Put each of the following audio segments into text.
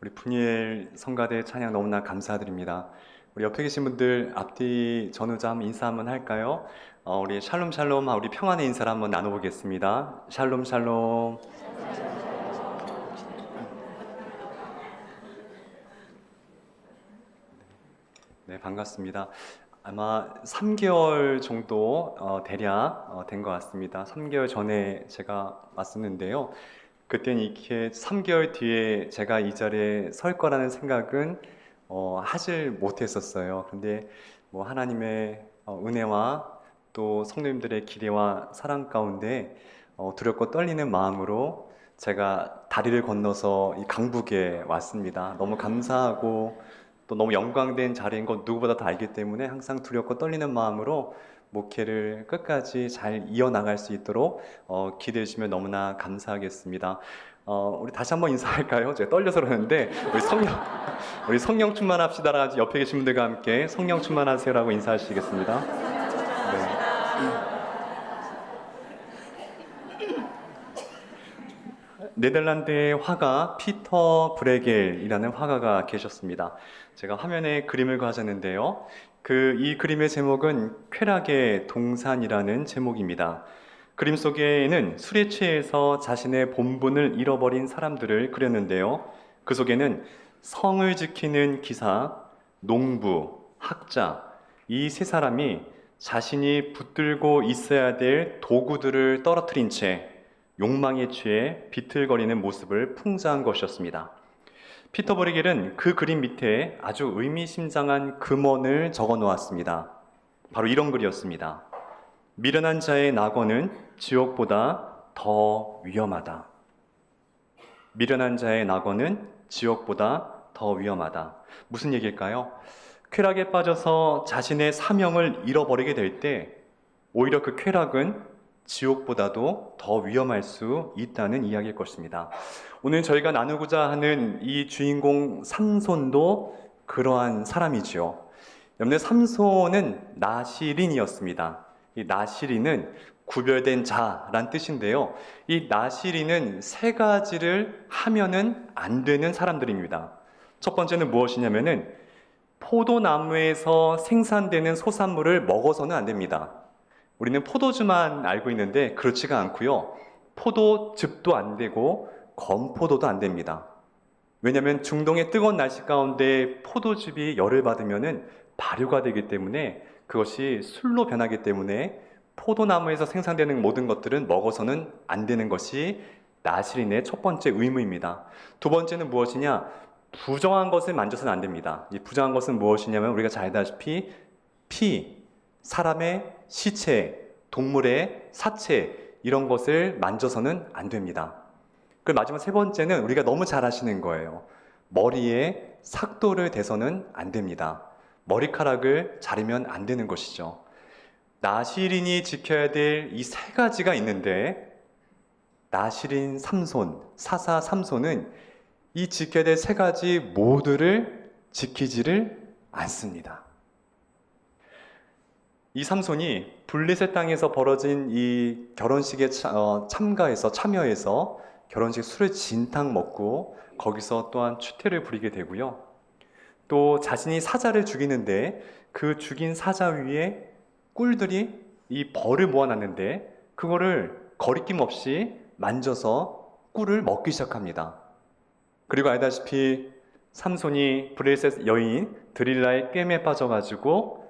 우리 분이엘 성가대 찬양 너무나 감사드립니다. 우리 옆에 계신 분들 앞뒤 전후자 한번 인사 한번 할까요? 우리 샬롬 샬롬, 우리 평안의 인사를 한번 나눠보겠습니다. 샬롬 샬롬. 네, 반갑습니다. 아마 3개월 정도 대략 된 것 같습니다. 3개월 전에 제가 왔었는데요. 그때는 이렇게 3개월 뒤에 제가 이 자리에 설 거라는 생각은 하질 못했었어요. 근데 뭐 하나님의 은혜와 또 성도님들의 기대와 사랑 가운데 두렵고 떨리는 마음으로 제가 다리를 건너서 이 강북에 왔습니다. 너무 감사하고 또 너무 영광된 자리인 건 누구보다 다 알기 때문에 항상 두렵고 떨리는 마음으로 목회를 끝까지 잘 이어나갈 수 있도록 기대해 주시면 너무나 감사하겠습니다. 우리 다시 한번 인사할까요? 제가 떨려서 그러는데 우리 성령 충만합시다라고 옆에 계신 분들과 함께 성령 충만하세요라고 인사하시겠습니다. 네. 네덜란드의 화가 피터 브레겔이라는 화가가 계셨습니다. 제가 화면에 그림을 가졌는데요. 이 그림의 제목은 쾌락의 동산이라는 제목입니다. 그림 속에는 술에 취해서 자신의 본분을 잃어버린 사람들을 그렸는데요. 그 속에는 성을 지키는 기사, 농부, 학자, 이 세 사람이 자신이 붙들고 있어야 될 도구들을 떨어뜨린 채 욕망에 취해 비틀거리는 모습을 풍자한 것이었습니다. 피터 브레겔은 그 그림 밑에 아주 의미심장한 금언을 적어 놓았습니다. 바로 이런 글이었습니다. 미련한 자의 낙원은 지옥보다 더 위험하다. 미련한 자의 낙원은 지옥보다 더 위험하다. 무슨 얘기일까요? 쾌락에 빠져서 자신의 사명을 잃어버리게 될 때 오히려 그 쾌락은 지옥보다도 더 위험할 수 있다는 이야기일 것입니다. 오늘 저희가 나누고자 하는 이 주인공 삼손도 그러한 사람이지요. 여러분들, 삼손은 나시린이었습니다. 이 나시린은 구별된 자란 뜻인데요. 이 나시린은 세 가지를 하면은 안 되는 사람들입니다. 첫 번째는 무엇이냐면은 포도나무에서 생산되는 소산물을 먹어서는 안 됩니다. 우리는 포도주만 알고 있는데 그렇지가 않고요. 포도즙도 안 되고 건포도도 안 됩니다. 왜냐하면 중동의 뜨거운 날씨 가운데 포도즙이 열을 받으면 발효가 되기 때문에 그것이 술로 변하기 때문에 포도나무에서 생산되는 모든 것들은 먹어서는 안 되는 것이 나시린의 첫 번째 의무입니다. 두 번째는 무엇이냐? 부정한 것을 만져서는 안 됩니다. 이 부정한 것은 무엇이냐면 우리가 잘 알다시피 피, 사람의 시체, 동물의 사체 이런 것을 만져서는 안 됩니다. 그리고 마지막 세 번째는 우리가 너무 잘 아시는 거예요. 머리에 삭도를 대서는 안 됩니다. 머리카락을 자르면 안 되는 것이죠. 나시린이 지켜야 될 이 세 가지가 있는데 나시린 삼손, 사사 삼손은 이 지켜야 될 세 가지 모두를 지키지를 않습니다. 이 삼손이 블레셋 땅에서 벌어진 이 결혼식에 참여해서 결혼식 술을 진탕 먹고 거기서 또한 추태를 부리게 되고요. 또 자신이 사자를 죽이는데 그 죽인 사자 위에 꿀들이 이 벌을 모아놨는데 그거를 거리낌 없이 만져서 꿀을 먹기 시작합니다. 그리고 알다시피 삼손이 블레셋 여인 드릴라의 꿰매에 빠져가지고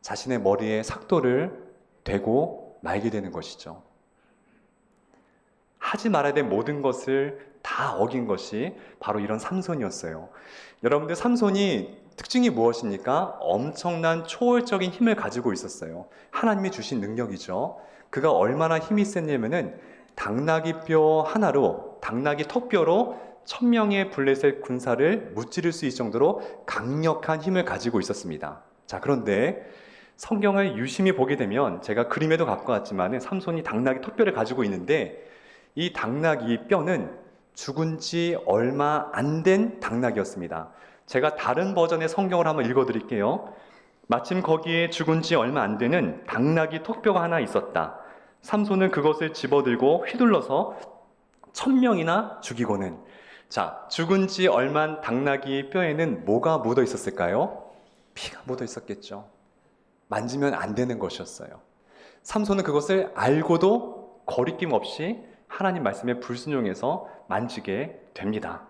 자신의 머리에 삭도를 대고 말게 되는 것이죠. 하지 말아야 될 모든 것을 다 어긴 것이 바로 이런 삼손이었어요. 여러분들, 삼손이 특징이 무엇입니까? 엄청난 초월적인 힘을 가지고 있었어요. 하나님이 주신 능력이죠. 그가 얼마나 힘이 셌냐면은 당나귀 턱뼈로 1000명의 블레셋 군사를 무찌를 수 있을 정도로 강력한 힘을 가지고 있었습니다. 자, 그런데 성경을 유심히 보게 되면 제가 그림에도 갖고 왔지만 삼손이 당나귀 턱뼈를 가지고 있는데 이 당나귀 뼈는 죽은 지 얼마 안 된 당나귀였습니다. 제가 다른 버전의 성경을 한번 읽어드릴게요. 마침 거기에 죽은 지 얼마 안 되는 당나귀 턱뼈가 하나 있었다. 삼손은 그것을 집어들고 휘둘러서 1000명이나 죽이고는 자, 죽은 지 얼만 당나귀 뼈에는 뭐가 묻어 있었을까요? 피가 묻어 있었겠죠. 만지면 안 되는 것이었어요. 삼손은 그것을 알고도 거리낌 없이 하나님 말씀에 불순종해서 만지게 됩니다.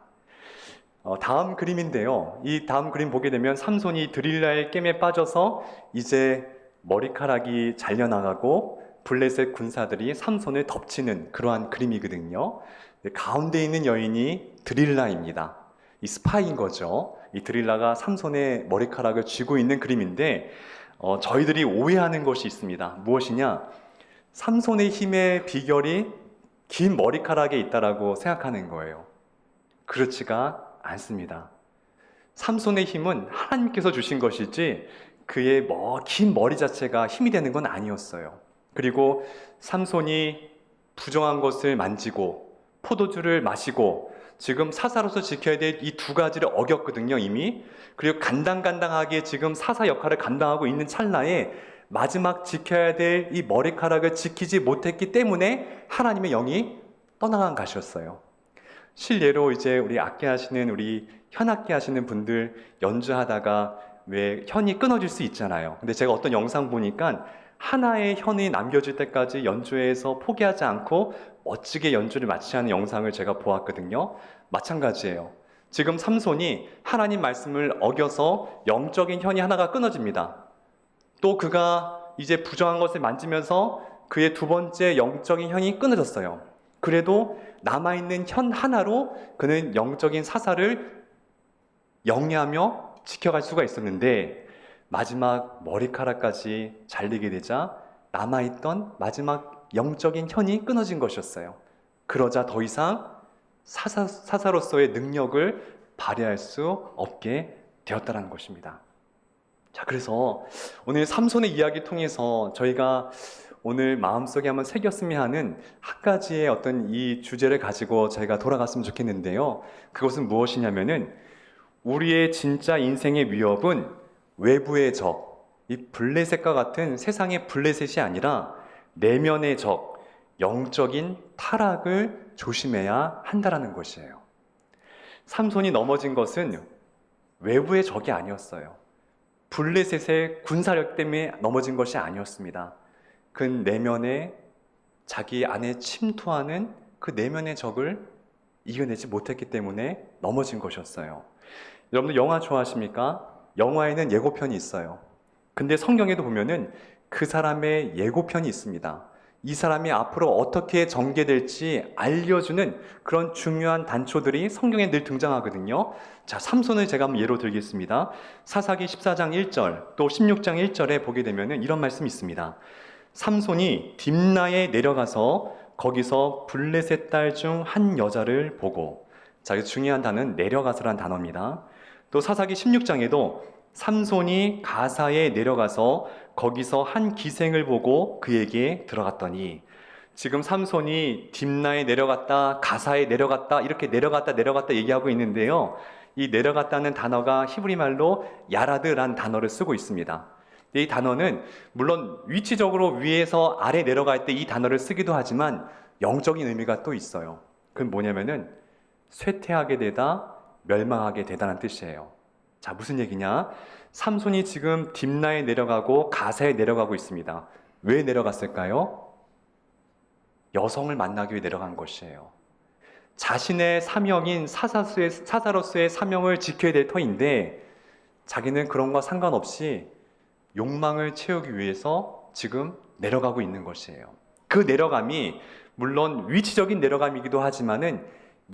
다음 그림인데요. 이 다음 그림 보게 되면 삼손이 드릴라의 깸에 빠져서 이제 머리카락이 잘려나가고 블레셋 군사들이 삼손을 덮치는 그러한 그림이거든요. 가운데 있는 여인이 드릴라입니다. 이 스파이인 거죠. 이 드릴라가 삼손의 머리카락을 쥐고 있는 그림인데 저희들이 오해하는 것이 있습니다. 무엇이냐? 삼손의 힘의 비결이 긴 머리카락에 있다라고 생각하는 거예요. 그렇지가 않습니다. 삼손의 힘은 하나님께서 주신 것이지 그의 긴 머리 자체가 힘이 되는 건 아니었어요. 그리고 삼손이 부정한 것을 만지고 포도주를 마시고 지금 사사로서 지켜야 될 이 두 가지를 어겼거든요, 이미. 그리고 간당간당하게 지금 사사 역할을 감당하고 있는 찰나에 마지막 지켜야 될 이 머리카락을 지키지 못했기 때문에 하나님의 영이 떠나간 것이었어요. 실례로 이제 우리 악기 하시는 우리 현악기 하시는 분들 연주하다가 왜 현이 끊어질 수 있잖아요. 근데 제가 어떤 영상 보니까 하나의 현이 남겨질 때까지 연주해서 포기하지 않고 멋지게 연주를 마치는 영상을 제가 보았거든요. 마찬가지예요. 지금 삼손이 하나님 말씀을 어겨서 영적인 현이 하나가 끊어집니다. 또 그가 이제 부정한 것을 만지면서 그의 두 번째 영적인 현이 끊어졌어요. 그래도 남아있는 현 하나로 그는 영적인 사사를 영위하며 지켜갈 수가 있었는데 마지막 머리카락까지 잘리게 되자 남아있던 마지막 영적인 현이 끊어진 것이었어요. 그러자 더 이상 사사로서의 능력을 발휘할 수 없게 되었다는 것입니다. 자, 그래서 오늘 삼손의 이야기 통해서 저희가 오늘 마음속에 한번 새겼으면 하는 한 가지의 어떤 이 주제를 가지고 저희가 돌아갔으면 좋겠는데요. 그것은 무엇이냐면은 우리의 진짜 인생의 위협은 외부의 적, 이 블레셋과 같은 세상의 블레셋이 아니라 내면의 적, 영적인 타락을 조심해야 한다라는 것이에요. 삼손이 넘어진 것은 외부의 적이 아니었어요. 블레셋의 군사력 때문에 넘어진 것이 아니었습니다. 그 내면에 자기 안에 침투하는 그 내면의 적을 이겨내지 못했기 때문에 넘어진 것이었어요. 여러분들 영화 좋아하십니까? 영화에는 예고편이 있어요. 근데 성경에도 보면은 그 사람의 예고편이 있습니다. 이 사람이 앞으로 어떻게 전개될지 알려주는 그런 중요한 단초들이 성경에 늘 등장하거든요. 자, 삼손을 제가 한번 예로 들겠습니다. 사사기 14장 1절 또 16장 1절에 보게 되면은 이런 말씀이 있습니다. 삼손이 딥나에 내려가서 거기서 블레셋 딸 중 한 여자를 보고, 자, 중요한 단어는 내려가서란 단어입니다. 또 사사기 16장에도 삼손이 가사에 내려가서 거기서 한 기생을 보고 그에게 들어갔더니, 지금 삼손이 딥나에 내려갔다, 가사에 내려갔다, 이렇게 내려갔다 얘기하고 있는데요. 이 내려갔다는 단어가 히브리 말로 야라드란 단어를 쓰고 있습니다. 이 단어는 물론 위치적으로 위에서 아래 내려갈 때 이 단어를 쓰기도 하지만 영적인 의미가 또 있어요. 그건 뭐냐면은 쇠퇴하게 되다, 멸망하게 되다는 뜻이에요. 자, 무슨 얘기냐? 삼손이 지금 딥나에 내려가고 가사에 내려가고 있습니다. 왜 내려갔을까요? 여성을 만나기 위해 내려간 것이에요. 자신의 사명인 사사로서의 사명을 지켜야 될 터인데 자기는 그런 거 상관없이 욕망을 채우기 위해서 지금 내려가고 있는 것이에요. 그 내려감이 물론 위치적인 내려감이기도 하지만은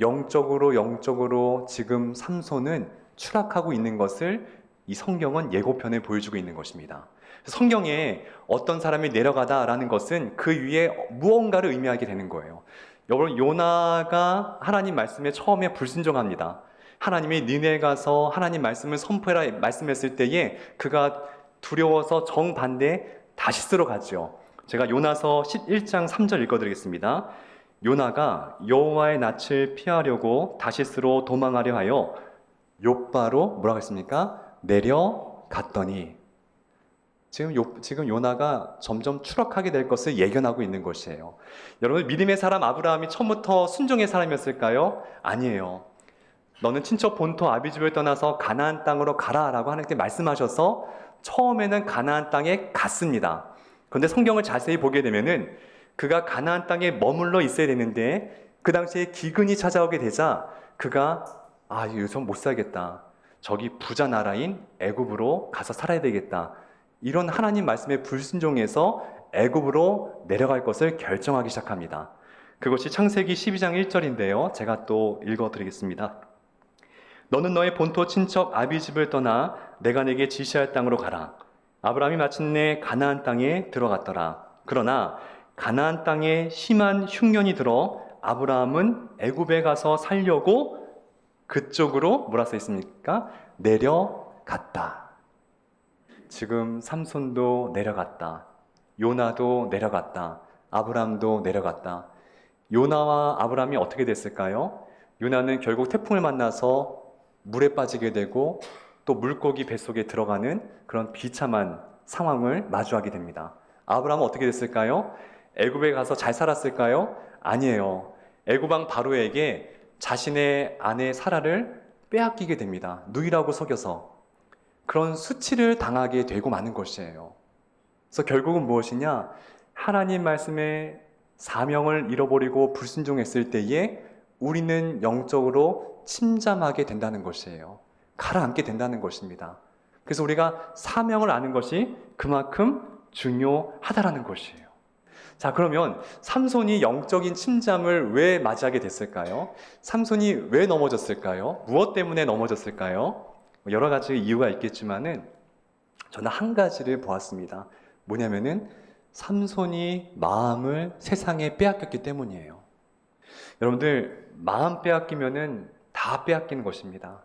영적으로 지금 삼손은 추락하고 있는 것을 이 성경은 예고편에 보여주고 있는 것입니다. 성경에 어떤 사람이 내려가다라는 것은 그 위에 무언가를 의미하게 되는 거예요. 여러분, 요나가 하나님 말씀에 처음에 불순종합니다. 하나님이 니네 가서 하나님 말씀을 선포해라 말씀했을 때에 그가 두려워서 정반대 다시스로 가죠. 제가 요나서 11장 3절 읽어드리겠습니다. 요나가 여호와의 낯을 피하려고 다시스로 도망하려 하여 욥바로 뭐라고 했습니까? 내려갔더니, 지금 요나가 점점 추락하게 될 것을 예견하고 있는 것이에요. 여러분, 믿음의 사람 아브라함이 처음부터 순종의 사람이었을까요? 아니에요. 너는 친척 본토 아비집을 떠나서 가나안 땅으로 가라라고 하나님께 말씀하셔서 처음에는 가나안 땅에 갔습니다. 그런데 성경을 자세히 보게 되면은 그가 가나안 땅에 머물러 있어야 되는데 그 당시에 기근이 찾아오게 되자 그가 여기서 못 살겠다. 저기 부자 나라인 애굽으로 가서 살아야 되겠다. 이런 하나님 말씀에 불순종해서 애굽으로 내려갈 것을 결정하기 시작합니다. 그것이 창세기 12장 1절인데요. 제가 또 읽어드리겠습니다. 너는 너의 본토 친척 아비집을 떠나 내가 내게 지시할 땅으로 가라. 아브라함이 마침내 가나안 땅에 들어갔더라. 그러나 가나안 땅에 심한 흉년이 들어 아브라함은 애굽에 가서 살려고 그쪽으로 뭐라 써 있습니까? 내려갔다. 지금 삼손도 내려갔다. 요나도 내려갔다. 아브라함도 내려갔다. 요나와 아브라함이 어떻게 됐을까요? 요나는 결국 태풍을 만나서 물에 빠지게 되고 또 물고기 뱃속에 들어가는 그런 비참한 상황을 마주하게 됩니다. 아브라함은 어떻게 됐을까요? 애굽에 가서 잘 살았을까요? 아니에요. 애굽 왕 바로에게 자신의 아내 사라를 빼앗기게 됩니다. 누이라고 속여서. 그런 수치를 당하게 되고 마는 것이에요. 그래서 결국은 무엇이냐? 하나님 말씀에 사명을 잃어버리고 불순종했을 때에 우리는 영적으로 침잠하게 된다는 것이에요. 가라앉게 된다는 것입니다. 그래서 우리가 사명을 아는 것이 그만큼 중요하다라는 것이에요. 자, 그러면 삼손이 영적인 침잠을 왜 맞이하게 됐을까요? 삼손이 왜 넘어졌을까요? 무엇 때문에 넘어졌을까요? 여러 가지 이유가 있겠지만은 저는 한 가지를 보았습니다. 뭐냐면은 삼손이 마음을 세상에 빼앗겼기 때문이에요. 여러분들, 마음 빼앗기면은 다 빼앗기는 것입니다.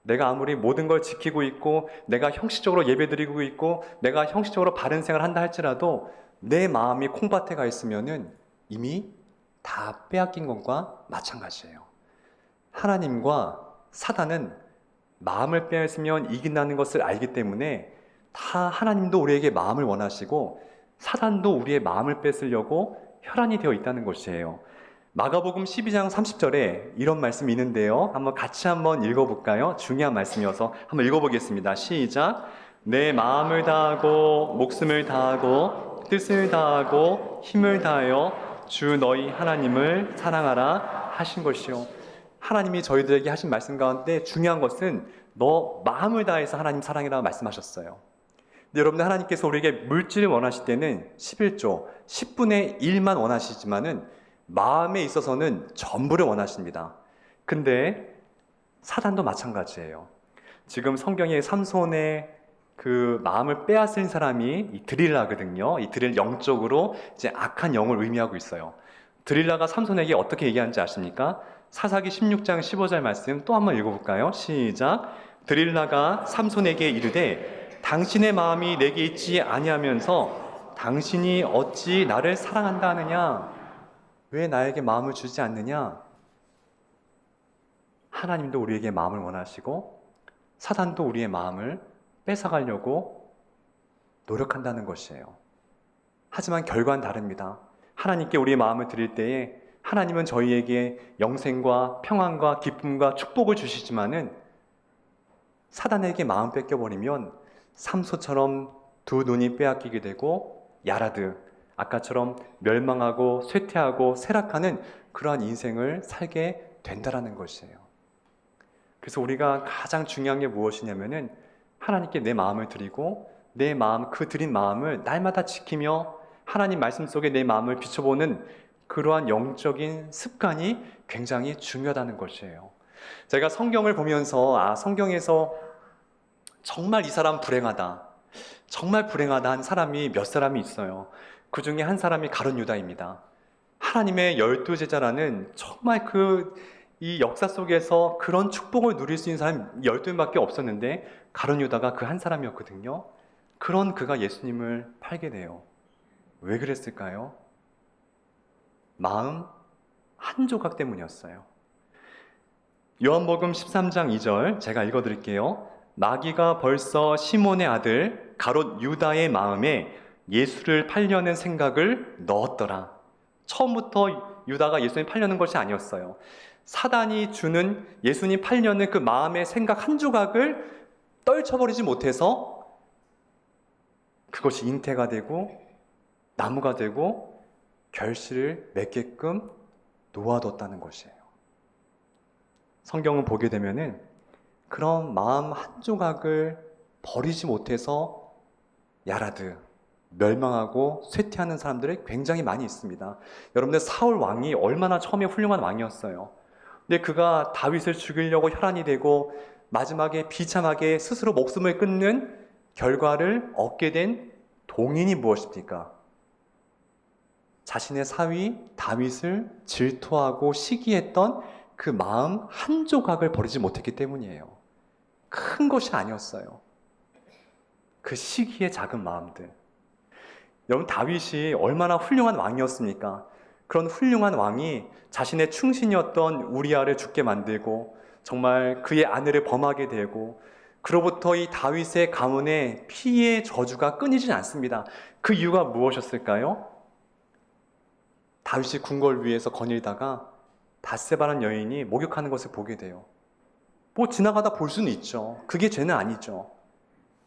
내가 아무리 모든 걸 지키고 있고 내가 형식적으로 예배드리고 있고 내가 형식적으로 바른 생활을 한다 할지라도 내 마음이 콩밭에 가 있으면은 이미 다 빼앗긴 것과 마찬가지예요. 하나님과 사단은 마음을 빼앗으면 이긴다는 것을 알기 때문에 다 하나님도 우리에게 마음을 원하시고 사단도 우리의 마음을 뺏으려고 혈안이 되어 있다는 것이에요. 마가복음 12장 30절에 이런 말씀이 있는데요. 같이 한번 읽어볼까요? 중요한 말씀이어서 한번 읽어보겠습니다. 시작. 내 마음을 다하고 목숨을 다하고 뜻을 다하고 힘을 다하여 주 너희 하나님을 사랑하라 하신 것이요. 하나님이 저희들에게 하신 말씀 가운데 중요한 것은 너 마음을 다해서 하나님 사랑이라고 말씀하셨어요. 근데 여러분들, 하나님께서 우리에게 물질을 원하실 때는 11조 10분의 1만 원하시지만은 마음에 있어서는 전부를 원하십니다. 근데 사단도 마찬가지예요. 지금 성경에 삼손의 그 마음을 빼앗은 사람이 이 드릴라거든요. 이 드릴 영적으로 이제 악한 영을 의미하고 있어요. 드릴라가 삼손에게 어떻게 얘기하는지 아십니까? 사사기 16장 15절 말씀 또 한번 읽어볼까요? 시작. 드릴라가 삼손에게 이르되 당신의 마음이 내게 있지 아니하면서 당신이 어찌 나를 사랑한다 하느냐? 왜 나에게 마음을 주지 않느냐? 하나님도 우리에게 마음을 원하시고 사단도 우리의 마음을 뺏어가려고 노력한다는 것이에요. 하지만 결과는 다릅니다. 하나님께 우리의 마음을 드릴 때에 하나님은 저희에게 영생과 평안과 기쁨과 축복을 주시지만은 사단에게 마음 뺏겨버리면 삼소처럼 두 눈이 빼앗기게 되고 야라드, 아까처럼 멸망하고 쇠퇴하고 쇠락하는 그러한 인생을 살게 된다라는 것이에요. 그래서 우리가 가장 중요한 게 무엇이냐면은 하나님께 내 마음을 드리고 내 마음, 그 드린 마음을 날마다 지키며 하나님 말씀 속에 내 마음을 비춰보는 그러한 영적인 습관이 굉장히 중요하다는 것이에요. 제가 성경을 보면서 성경에서 정말 이 사람 불행하다, 정말 불행하다 한 사람이 몇 사람이 있어요. 그 중에 한 사람이 가룟 유다입니다. 하나님의 12제자라는 정말 이 역사 속에서 그런 축복을 누릴 수 있는 사람이 12명밖에 없었는데 가룟 유다가 그 한 사람이었거든요. 그런 그가 예수님을 팔게 돼요. 왜 그랬을까요? 마음 한 조각 때문이었어요. 요한복음 13장 2절 제가 읽어드릴게요. 마귀가 벌써 시몬의 아들 가롯 유다의 마음에 예수를 팔려는 생각을 넣었더라. 처음부터 유다가 예수님 팔려는 것이 아니었어요. 사단이 주는 예수님 팔려는 그 마음의 생각 한 조각을 떨쳐버리지 못해서 그것이 잉태가 되고 나무가 되고 결실을 맺게끔 놓아뒀다는 것이에요. 성경을 보게 되면은 그런 마음 한 조각을 버리지 못해서 야라드, 멸망하고 쇠퇴하는 사람들이 굉장히 많이 있습니다. 여러분들 사울 왕이 얼마나 처음에 훌륭한 왕이었어요. 근데 그가 다윗을 죽이려고 혈안이 되고 마지막에 비참하게 스스로 목숨을 끊는 결과를 얻게 된 동인이 무엇입니까? 자신의 사위 다윗을 질투하고 시기했던 그 마음 한 조각을 버리지 못했기 때문이에요. 큰 것이 아니었어요. 그 시기의 작은 마음들. 여러분, 다윗이 얼마나 훌륭한 왕이었습니까? 그런 훌륭한 왕이 자신의 충신이었던 우리아를 죽게 만들고 정말 그의 아내를 범하게 되고 그로부터 이 다윗의 가문에 피의 저주가 끊이지 않습니다. 그 이유가 무엇이었을까요? 다윗이 궁궐 위에서 거닐다가 밧세바라는 여인이 목욕하는 것을 보게 돼요. 뭐 지나가다 볼 수는 있죠. 그게 죄는 아니죠.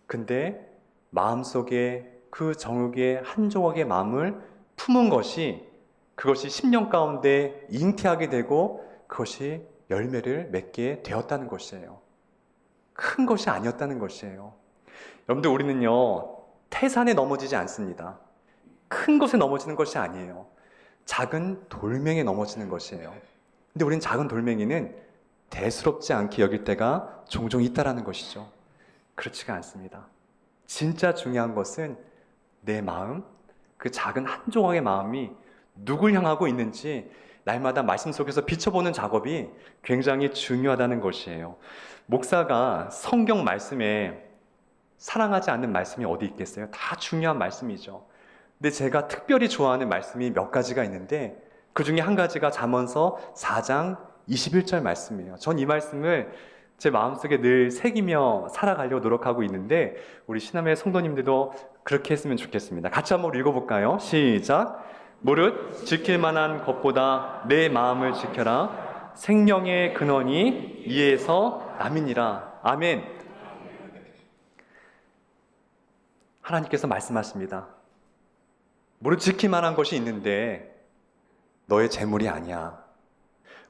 근데 마음속에 그 정욕의 한 조각의 마음을 품은 것이 그것이 10년 가운데 잉태하게 되고 그것이 열매를 맺게 되었다는 것이에요. 큰 것이 아니었다는 것이에요. 여러분들, 우리는요, 태산에 넘어지지 않습니다. 큰 것에 넘어지는 것이 아니에요. 작은 돌멩이에 넘어지는 것이에요. 근데 우리는 작은 돌멩이는 대수롭지 않게 여길 때가 종종 있다라는 것이죠. 그렇지가 않습니다. 진짜 중요한 것은 내 마음, 그 작은 한 조각의 마음이 누굴 향하고 있는지 날마다 말씀 속에서 비춰보는 작업이 굉장히 중요하다는 것이에요. 목사가 성경 말씀에 사랑하지 않는 말씀이 어디 있겠어요? 다 중요한 말씀이죠. 근데 제가 특별히 좋아하는 말씀이 몇 가지가 있는데 그 중에 한 가지가 잠언서 4장 21절 말씀이에요. 전 이 말씀을 제 마음속에 늘 새기며 살아가려고 노력하고 있는데 우리 신함의 성도님들도 그렇게 했으면 좋겠습니다. 같이 한번 읽어볼까요? 시작! 무릇 지킬 만한 것보다 내 마음을 지켜라. 생명의 근원이 이에서 남이니라. 아멘. 하나님께서 말씀하십니다. 무릇 지킬 만한 것이 있는데 너의 재물이 아니야.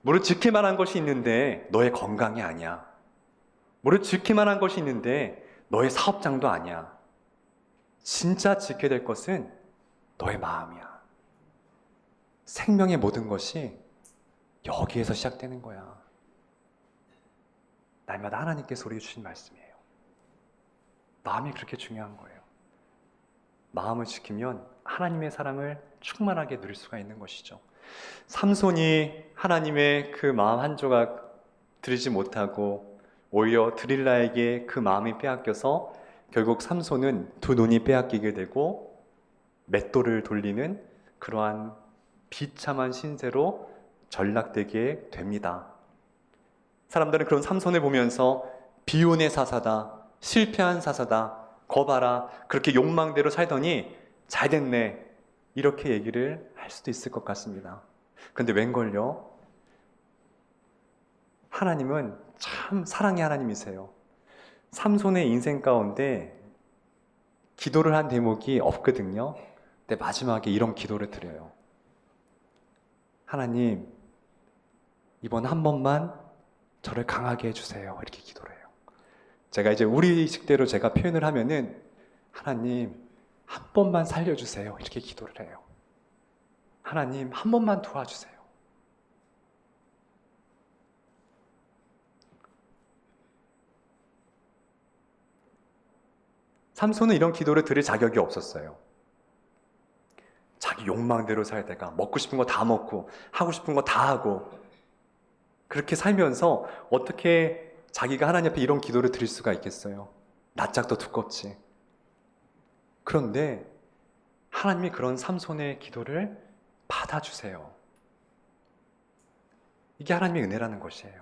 무릇 지킬 만한 것이 있는데 너의 건강이 아니야. 무릇 지킬 만한 것이 있는데 너의 사업장도 아니야. 진짜 지켜야 될 것은 너의 마음이야. 생명의 모든 것이 여기에서 시작되는 거야. 날마다 하나님께서 우리에게 주신 말씀이에요. 마음이 그렇게 중요한 거예요. 마음을 지키면 하나님의 사랑을 충만하게 누릴 수가 있는 것이죠. 삼손이 하나님의 그 마음 한 조각 드리지 못하고 오히려 드릴라에게 그 마음이 빼앗겨서 결국 삼손은 두 눈이 빼앗기게 되고 맷돌을 돌리는 그러한 비참한 신세로 전락되게 됩니다. 사람들은 그런 삼손을 보면서 비운의 사사다, 실패한 사사다, 거봐라, 그렇게 욕망대로 살더니 잘 됐네, 이렇게 얘기를 할 수도 있을 것 같습니다. 근데 웬걸요? 하나님은 참 사랑의 하나님이세요. 삼손의 인생 가운데 기도를 한 대목이 없거든요. 근데 마지막에 이런 기도를 드려요. 하나님, 이번 한 번만 저를 강하게 해주세요. 이렇게 기도를 해요. 제가 이제 우리 식대로 제가 표현을 하면은 하나님, 한 번만 살려주세요. 이렇게 기도를 해요. 하나님, 한 번만 도와주세요. 삼손은 이런 기도를 드릴 자격이 없었어요. 자기 욕망대로 살다가 먹고 싶은 거 다 먹고 하고 싶은 거 다 하고 그렇게 살면서 어떻게 자기가 하나님 앞에 이런 기도를 드릴 수가 있겠어요? 낯짝도 두껍지. 그런데 하나님이 그런 삼손의 기도를 받아주세요. 이게 하나님의 은혜라는 것이에요.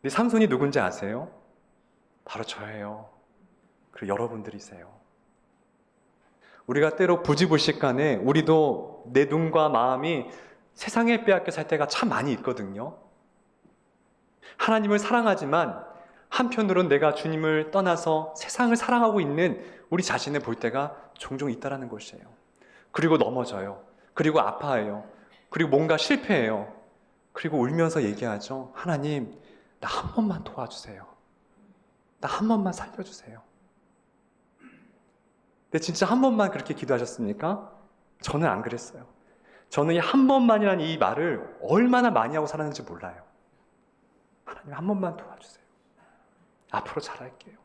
근데 삼손이 누군지 아세요? 바로 저예요. 그리고 여러분들이세요. 우리가 때로 부지불식간에 우리도 내 눈과 마음이 세상에 빼앗겨 살 때가 참 많이 있거든요. 하나님을 사랑하지만 한편으론 내가 주님을 떠나서 세상을 사랑하고 있는 우리 자신을 볼 때가 종종 있다라는 것이에요. 그리고 넘어져요. 그리고 아파해요. 그리고 뭔가 실패해요. 그리고 울면서 얘기하죠. 하나님, 나 한 번만 도와주세요. 나 한 번만 살려주세요. 근데 진짜 한 번만 그렇게 기도하셨습니까? 저는 안 그랬어요. 저는 이 한 번만이라는 이 말을 얼마나 많이 하고 살았는지 몰라요. 하나님 한 번만 도와주세요. 앞으로 잘할게요.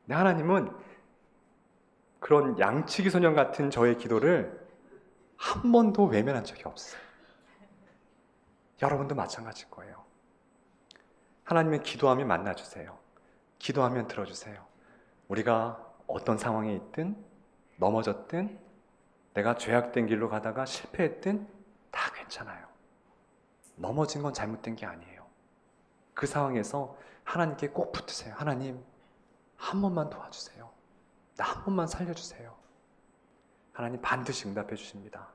근데 하나님은 그런 양치기 소년 같은 저의 기도를 한 번도 외면한 적이 없어요. 여러분도 마찬가지일 거예요. 하나님은 기도하면 만나주세요. 기도하면 들어주세요. 우리가 어떤 상황에 있든 넘어졌든 내가 죄악된 길로 가다가 실패했든 다 괜찮아요. 넘어진 건 잘못된 게 아니에요. 그 상황에서 하나님께 꼭 붙으세요. 하나님, 한 번만 도와주세요. 나 한 번만 살려주세요. 하나님 반드시 응답해 주십니다.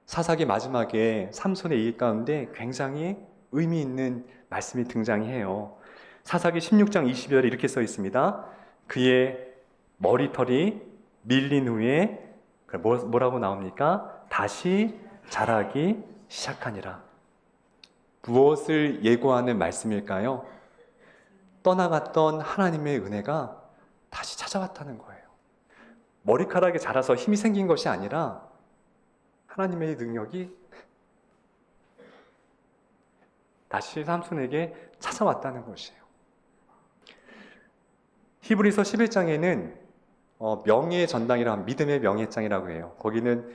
사사기 마지막에 삼손의 얘기 가운데 굉장히 의미 있는 말씀이 등장해요. 사사기 16장 20절에 이렇게 써 있습니다. 그의 머리털이 밀린 후에 뭐라고 나옵니까? 다시 자라기 시작하니라. 무엇을 예고하는 말씀일까요? 떠나갔던 하나님의 은혜가 다시 찾아왔다는 거예요. 머리카락이 자라서 힘이 생긴 것이 아니라 하나님의 능력이 다시 삼손에게 찾아왔다는 것이에요. 히브리서 11장에는 명예의 전당이라 믿음의 명예장이라고 해요. 거기는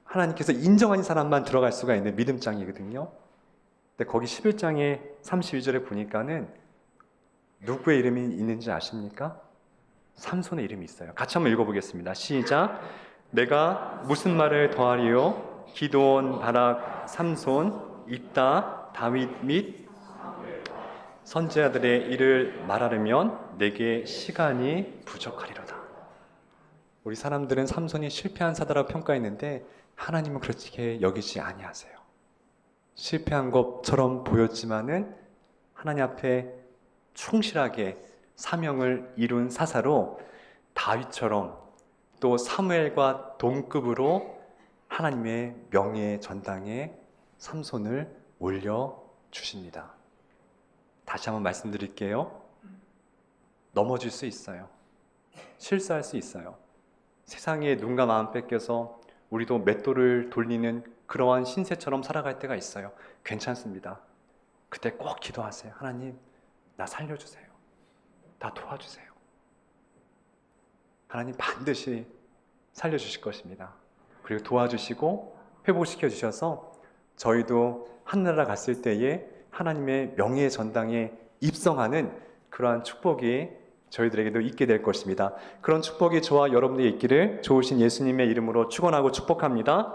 하나님께서 인정하는 사람만 들어갈 수가 있는 믿음장이거든요. 근데 거기 11장에 32절에 보니까는 누구의 이름이 있는지 아십니까? 삼손의 이름이 있어요. 같이 한번 읽어보겠습니다. 시작. 내가 무슨 말을 더하리요? 기드온, 바락, 삼손, 입다, 다윗 및 선지자들의 일을 말하려면 내게 시간이 부족하리로다. 우리 사람들은 삼손이 실패한 사다라고 평가했는데 하나님은 그렇게 여기지 아니하세요. 실패한 것처럼 보였지만은 하나님 앞에 충실하게 사명을 이룬 사사로 다윗처럼 또 사무엘과 동급으로 하나님의 명예 전당에 삼손을 올려주십니다. 다시 한번 말씀드릴게요. 넘어질 수 있어요. 실수할 수 있어요. 세상에 눈과 마음 뺏겨서 우리도 맷돌을 돌리는 그러한 신세처럼 살아갈 때가 있어요. 괜찮습니다. 그때 꼭 기도하세요. 하나님, 나 살려주세요. 나 도와주세요. 하나님 반드시 살려주실 것입니다. 그리고 도와주시고 회복시켜 주셔서 저희도 하늘나라 갔을 때에 하나님의 명예의 전당에 입성하는 그러한 축복이 저희들에게도 있게 될 것입니다. 그런 축복이 저와 여러분들에게 있기를 좋으신 예수님의 이름으로 축원하고 축복합니다.